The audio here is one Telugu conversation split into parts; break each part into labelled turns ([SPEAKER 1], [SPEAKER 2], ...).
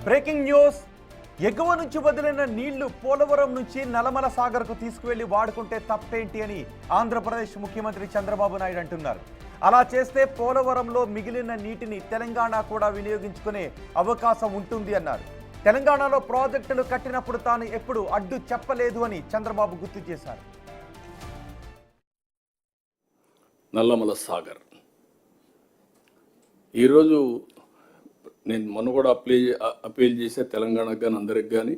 [SPEAKER 1] Breaking news. ఎగువ నుంచి వదిలిన నీళ్లు పోలవరం నుంచి నల్లమల సాగర్కు తీసుకువెళ్లి వాడుకుంటే తప్పేంటి అని ఆంధ్రప్రదేశ్ ముఖ్యమంత్రి చంద్రబాబు నాయుడు అంటున్నారు. అలా చేస్తే పోలవరంలో మిగిలిన నీటిని తెలంగాణ కూడా వినియోగించుకునే అవకాశం ఉంటుంది అన్నారు. తెలంగాణలో ప్రాజెక్టులు కట్టినప్పుడు తాను ఎప్పుడు అడ్డు చెప్పలేదు అని చంద్రబాబు గుర్తు చేశారు.
[SPEAKER 2] నల్లమల సాగర్ ఈరోజు నేను మొన్న కూడా అప్పీల్ చేసే తెలంగాణకు కానీ అందరికి కానీ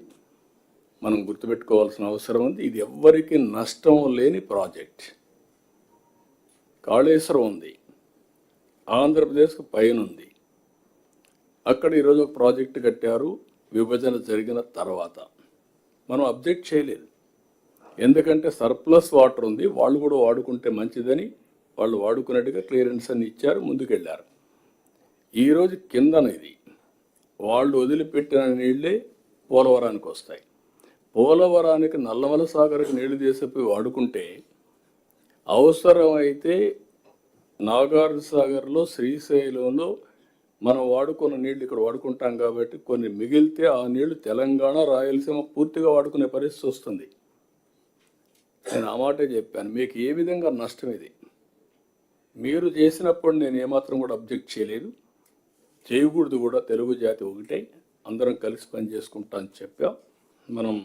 [SPEAKER 2] మనం గుర్తుపెట్టుకోవాల్సిన అవసరం ఉంది. ఇది ఎవ్వరికి నష్టం లేని ప్రాజెక్ట్. కాళేశ్వరం ఉంది, ఆంధ్రప్రదేశ్కు పైన ఉంది. అక్కడ ఈరోజు ఒక ప్రాజెక్టు కట్టారు. విభజన జరిగిన తర్వాత మనం అబ్జెక్ట్ చేయలేదు, ఎందుకంటే సర్ప్లస్ వాటర్ ఉంది, వాళ్ళు కూడా వాడుకుంటే మంచిదని వాళ్ళు వాడుకున్నట్టుగా క్లియరెన్స్ అని ఇచ్చారు, ముందుకెళ్ళారు. ఈరోజు కిందన ఇది వాళ్ళు వదిలిపెట్టిన నీళ్ళే పోలవరానికి వస్తాయి. పోలవరానికి నల్లమల సాగర్కి నీళ్లు తీసిపోయి వాడుకుంటే అవసరమైతే నాగార్జున సాగర్లో శ్రీశైలంలో మనం వాడుకున్న నీళ్ళు ఇక్కడ వాడుకుంటాం కాబట్టి కొన్ని మిగిలితే ఆ నీళ్లు తెలంగాణ రాయలసీమ పూర్తిగా వాడుకునే పరిస్థితి వస్తుంది. నేను ఆ మాటే చెప్పాను. మీకు ఏ విధంగా నష్టం ఇది మీరు చేసినప్పుడు నేను ఏమాత్రం కూడా అబ్జెక్ట్ చేయలేదు, చేయకూడదు కూడా. తెలుగు జాతి ఒకటే, అందరం కలిసి పని చేసుకుంటా అని చెప్పాం. మనం